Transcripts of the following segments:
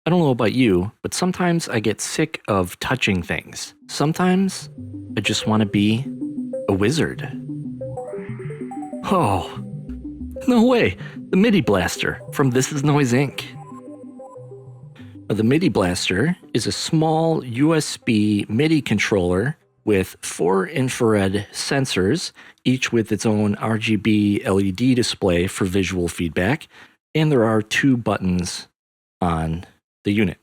I don't know about you, but sometimes I get sick of touching things. Sometimes I just want to be a wizard. Oh, no way! The Midi Blaster from This.Is.Noise Inc. The Midi Blaster is a small USB MIDI controller with 4 infrared sensors, each with its own RGB LED display for visual feedback, and there are 2 buttons on the unit.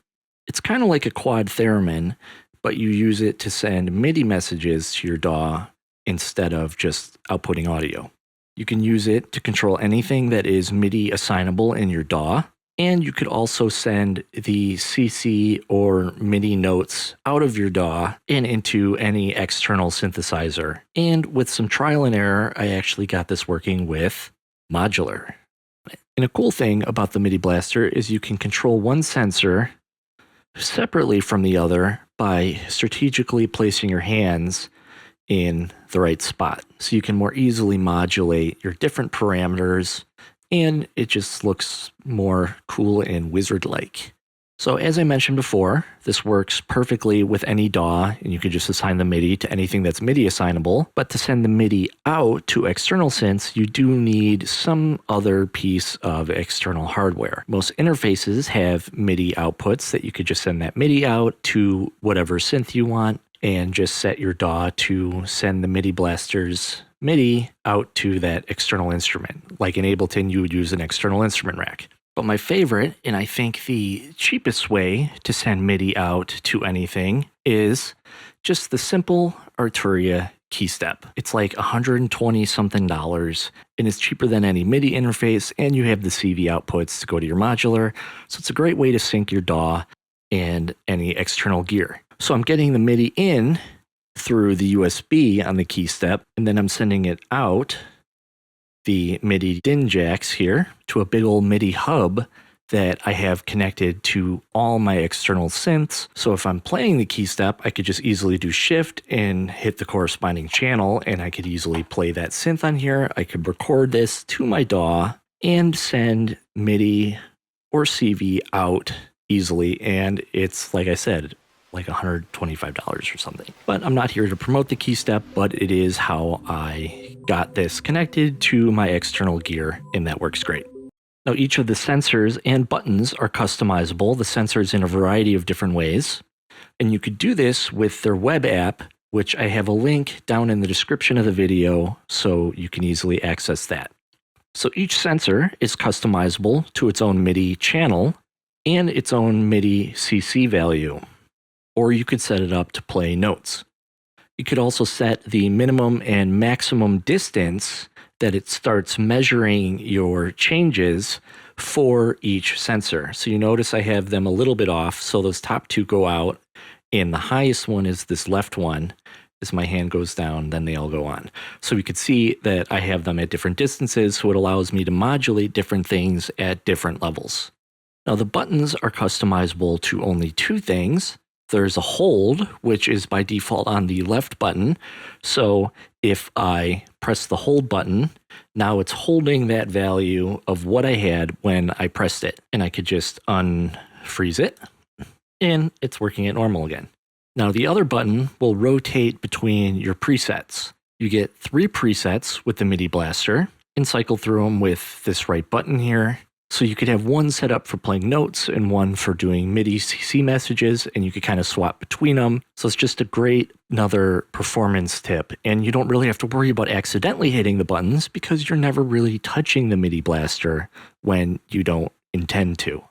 It's kind of like a quad theremin, but you use it to send MIDI messages to your DAW instead of just outputting audio. You can use it to control anything that is MIDI assignable in your DAW, and you could also send the CC or MIDI notes out of your DAW and into any external synthesizer. And with some trial and error, I actually got this working with Modular. And a cool thing about the Midi Blaster is you can control one sensor separately from the other by strategically placing your hands in the right spot. So you can more easily modulate your different parameters, and it just looks more cool and wizard-like. So as I mentioned before, this works perfectly with any DAW, and you can just assign the MIDI to anything that's MIDI assignable. But to send the MIDI out to external synths, you do need some other piece of external hardware. Most interfaces have MIDI outputs that you could just send that MIDI out to whatever synth you want, and just set your DAW to send the Midi Blaster's MIDI out to that external instrument. Like in Ableton, you would use an external instrument rack. But my favorite, and I think the cheapest way to send MIDI out to anything, is just the simple Arturia key step. It's like $120 something, and it's cheaper than any MIDI interface, and you have the CV outputs to go to your modular. So it's a great way to sync your DAW and any external gear. So I'm getting the MIDI in through the USB on the key step, and then I'm sending it out the MIDI DIN jacks here to a big old MIDI hub that I have connected to all my external synths. So if I'm playing the key step, I could just easily do shift and hit the corresponding channel, and I could easily play that synth on here. I could record this to my DAW and send MIDI or CV out easily, and it's, like I said, like $125 or something. But I'm not here to promote the key step, but it is how I got this connected to my external gear, and that works great. Now, each of the sensors and buttons are customizable, the sensors in a variety of different ways. And you could do this with their web app, which I have a link down in the description of the video, so you can easily access that. So each sensor is customizable to its own MIDI channel and its own MIDI CC value. Or you could set it up to play notes. You could also set the minimum and maximum distance that it starts measuring your changes for each sensor. So you notice I have them a little bit off, so those top 2 go out, and the highest one is this left one. As my hand goes down, then they all go on. So we could see that I have them at different distances, so it allows me to modulate different things at different levels. Now the buttons are customizable to only 2 things. There's a hold, which is by default on the left button. So if I press the hold button, now it's holding that value of what I had when I pressed it. And I could just unfreeze it, and it's working at normal again. Now the other button will rotate between your presets. You get 3 presets with the Midi Blaster, and cycle through them with this right button here. So you could have one set up for playing notes and one for doing MIDI CC messages, and you could kind of swap between them. So it's just a great another performance tip, and you don't really have to worry about accidentally hitting the buttons because you're never really touching the Midi Blaster when you don't intend to.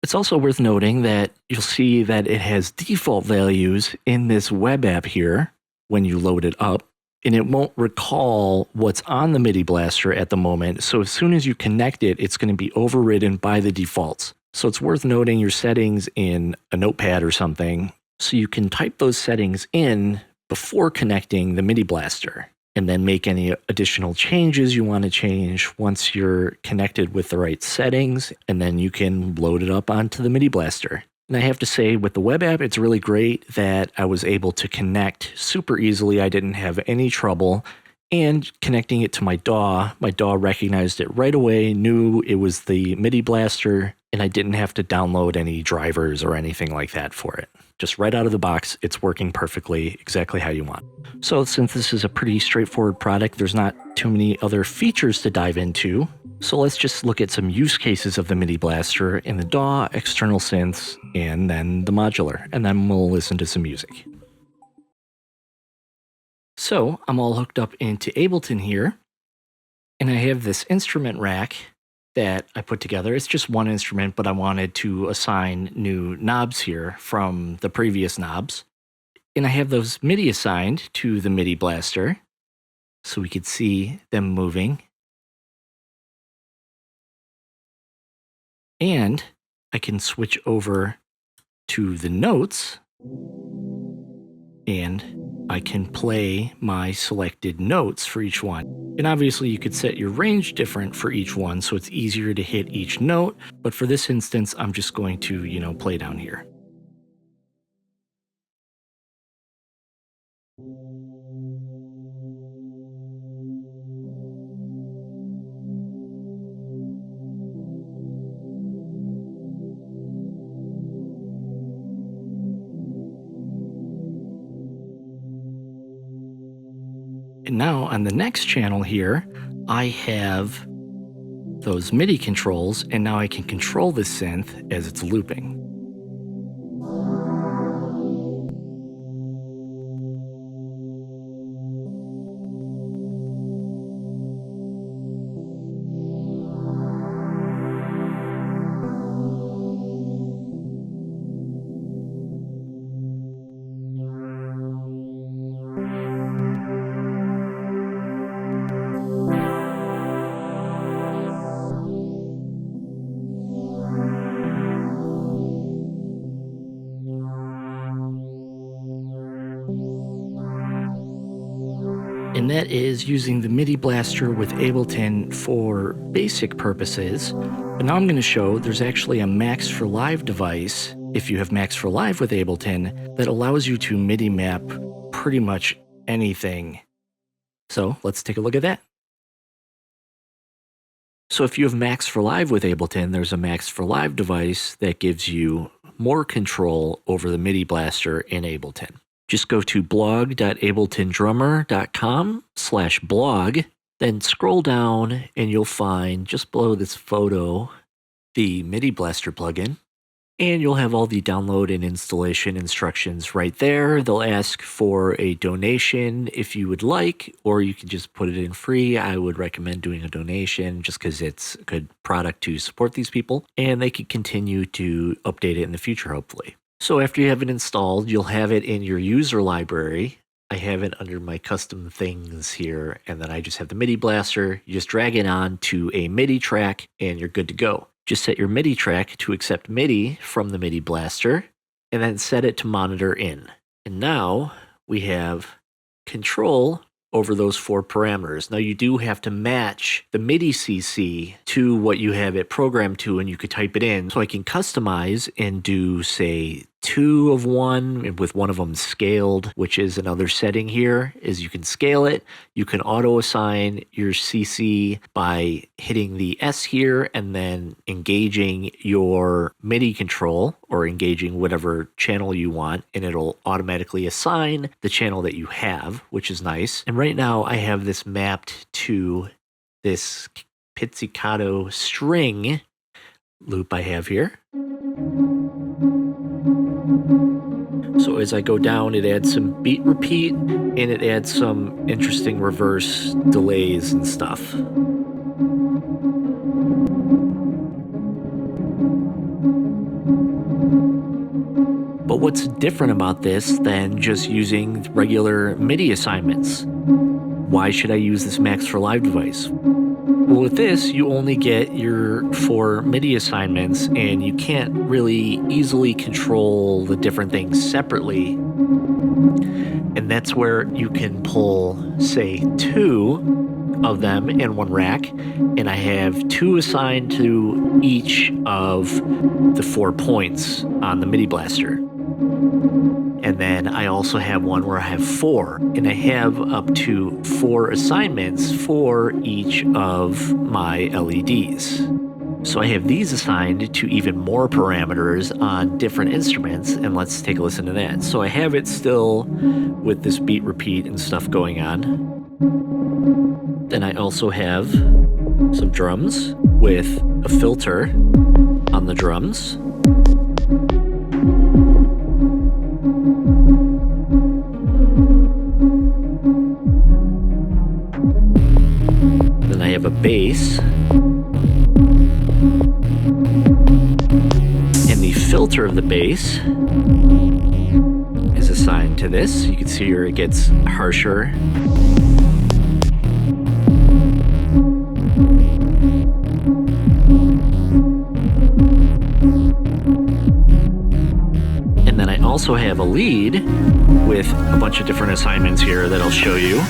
It's also worth noting that you'll see that it has default values in this web app here when you load it up, and it won't recall what's on the Midi Blaster at the moment. So as soon as you connect it, it's going to be overridden by the defaults. So it's worth noting your settings in a notepad or something, so you can type those settings in before connecting the Midi Blaster, and then make any additional changes you want to change once you're connected with the right settings, and then you can load it up onto the Midi Blaster. And I have to say, with the web app, it's really great that I was able to connect super easily. I didn't have any trouble, And connecting it to my DAW recognized it right away, knew it was the Midi Blaster, and I didn't have to download any drivers or anything like that for it. Just right out of the box, it's working perfectly, exactly how you want. So since this is a pretty straightforward product, there's not too many other features to dive into. So let's just look at some use cases of the Midi Blaster in the DAW, external synths, and then the modular, and then we'll listen to some music. So I'm all hooked up into Ableton here, and I have this instrument rack that I put together. It's just one instrument, but I wanted to assign new knobs here from the previous knobs. And I have those MIDI assigned to the Midi Blaster, so we could see them moving. And I can switch over to the notes, and I can play my selected notes for each one. And obviously you could set your range different for each one so it's easier to hit each note. But for this instance, I'm just going to, play down here. And now on the next channel here, I have those MIDI controls, and now I can control the synth as it's looping. And that is using the Midi Blaster with Ableton for basic purposes. But now I'm going to show there's actually a Max for Live device, if you have Max for Live with Ableton, that allows you to MIDI map pretty much anything. So let's take a look at that. So if you have Max for Live with Ableton, there's a Max for Live device that gives you more control over the Midi Blaster in Ableton. Just go to blog.abletondrummer.com/blog, then scroll down and you'll find just below this photo the Midi Blaster plugin. And you'll have all the download and installation instructions right there. They'll ask for a donation if you would like, or you can just put it in free. I would recommend doing a donation just because it's a good product to support these people. And they can continue to update it in the future, hopefully. So after you have it installed, you'll have it in your user library. I have it under my custom things here, and then I just have the Midi Blaster. You just drag it on to a MIDI track, and you're good to go. Just set your MIDI track to accept MIDI from the Midi Blaster, and then set it to monitor in. And now we have control over those 4 parameters. Now you do have to match the MIDI CC to what you have it programmed to, and you could type it in. So I can customize and do, say, 2 of one, with one of them scaled, which is another setting here, is you can scale it. You can auto assign your CC by hitting the S here and then engaging your MIDI control or engaging whatever channel you want, and it'll automatically assign the channel that you have, which is nice. And right now I have this mapped to this pizzicato string loop I have here. So as I go down, it adds some beat repeat, and it adds some interesting reverse delays and stuff. But what's different about this than just using regular MIDI assignments? Why should I use this Max for Live device? Well, with this, you only get your 4 MIDI assignments, and you can't really easily control the different things separately. And that's where you can pull, say, 2 of them in one rack, and I have 2 assigned to each of the 4 points on the Midi Blaster. And then then I also have one where I have 4, and I have up to 4 assignments for each of my LEDs. So I have these assigned to even more parameters on different instruments, and let's take a listen to that. So I have it still with this beat repeat and stuff going on. Then I also have some drums with a filter on the drums. Then I have a bass. And the filter of the bass is assigned to this. You can see here it gets harsher. And then I also have a lead with a bunch of different assignments here that I'll show you.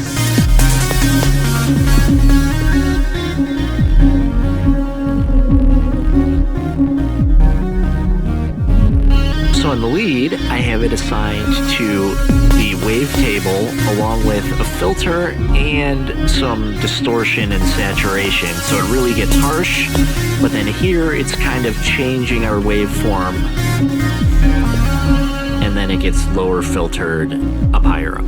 So in the lead, I have it assigned to the wavetable along with a filter and some distortion and saturation. So it really gets harsh, but then here it's kind of changing our waveform, and then it gets lower filtered up higher up.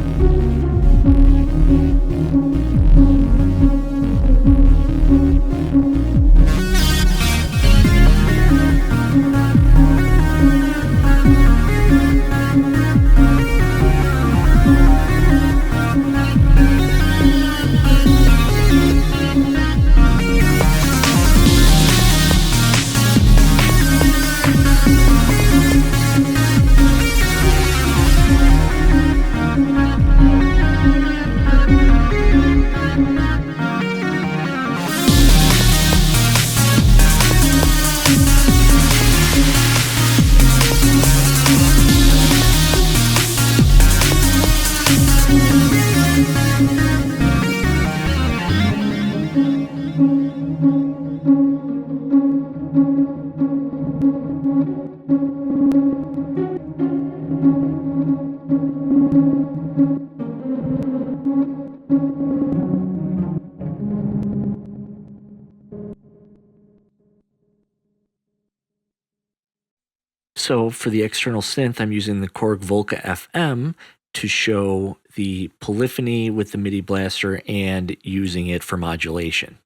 So for the external synth, I'm using the Korg Volca FM to show the polyphony with the Midi Blaster and using it for modulation.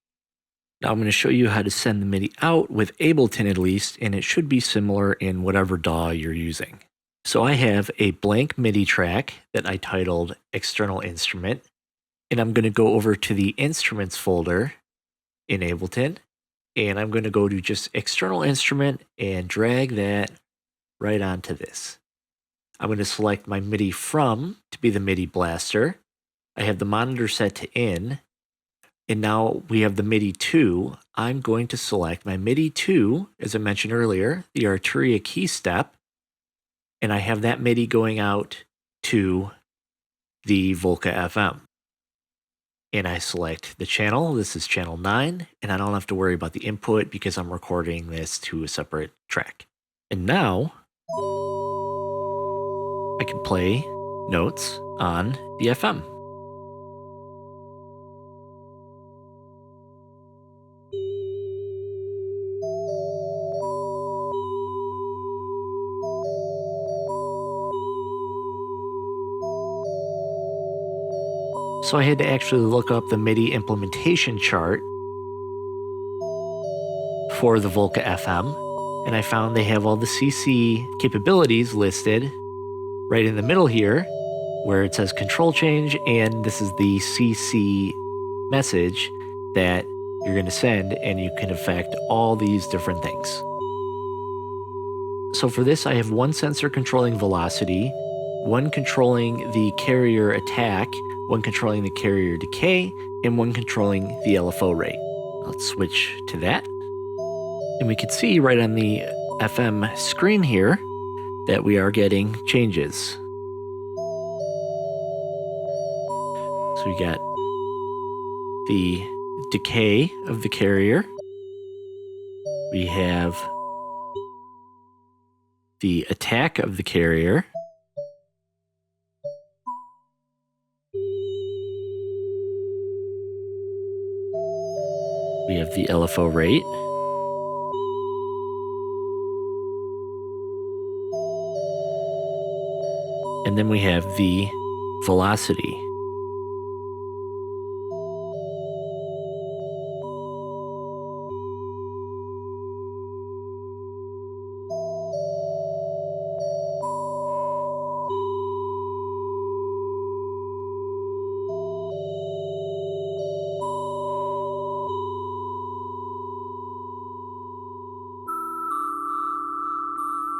Now I'm going to show you how to send the MIDI out with Ableton at least, and it should be similar in whatever DAW you're using. So I have a blank MIDI track that I titled External Instrument, and I'm going to go over to the Instruments folder in Ableton, and I'm going to go to just External Instrument and drag that right onto this. I'm going to select my MIDI from to be the Midi Blaster. I have the monitor set to in, and now we have the MIDI 2. I'm going to select my MIDI 2, as I mentioned earlier, the Arturia key step, and I have that MIDI going out to the Volca FM. And I select the channel. This is channel 9, and I don't have to worry about the input because I'm recording this to a separate track. And now I can play notes on the FM. So I had to actually look up the MIDI implementation chart for the Volca FM, and I found they have all the CC capabilities listed right in the middle here, where it says control change, and this is the CC message that you're going to send, and you can affect all these different things. So for this, I have one sensor controlling velocity, one controlling the carrier attack, one controlling the carrier decay, and one controlling the LFO rate. Let's switch to that. And we can see right on the FM screen here that we are getting changes. So we got the decay of the carrier. We have the attack of the carrier. the LFO rate. And then we have the velocity.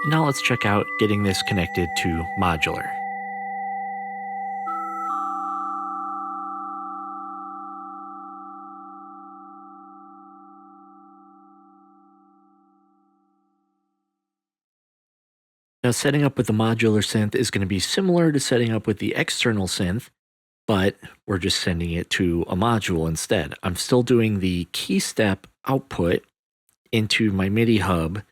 Now let's check out getting this connected to Modular. Now setting up with the Modular synth is going to be similar to setting up with the external synth, but we're just sending it to a module instead. I'm still doing the key step output into my MIDI hub,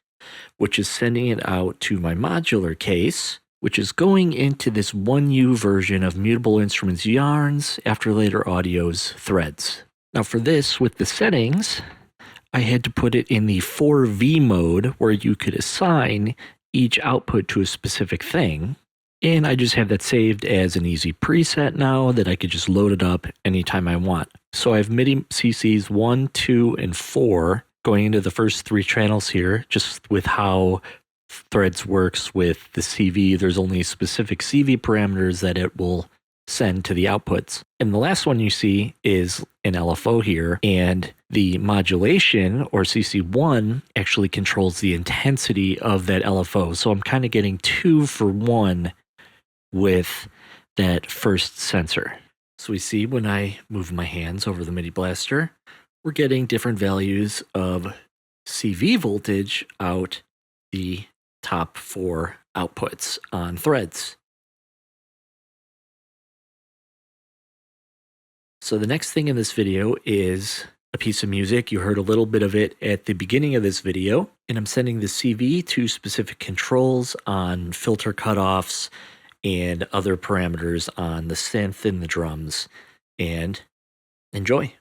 which is sending it out to my modular case, which is going into this 1U version of Mutable Instruments Yarns After Later Audio's Threads. Now for this, with the settings, I had to put it in the 4V mode where you could assign each output to a specific thing. And I just have that saved as an easy preset now that I could just load it up anytime I want. So I have MIDI CCs 1, 2, and 4 going into the first 3 channels here, just with how Threads works with the CV. There's only specific CV parameters that it will send to the outputs. And the last one you see is an LFO here, and the modulation, or CC1, actually controls the intensity of that LFO. So I'm kind of getting 2 for 1 with that first sensor. So we see when I move my hands over the Midi Blaster, we're getting different values of CV voltage out the top 4 outputs on Threads. So the next thing in this video is a piece of music. You heard a little bit of it at the beginning of this video, and I'm sending the CV to specific controls on filter cutoffs and other parameters on the synth and the drums. And enjoy.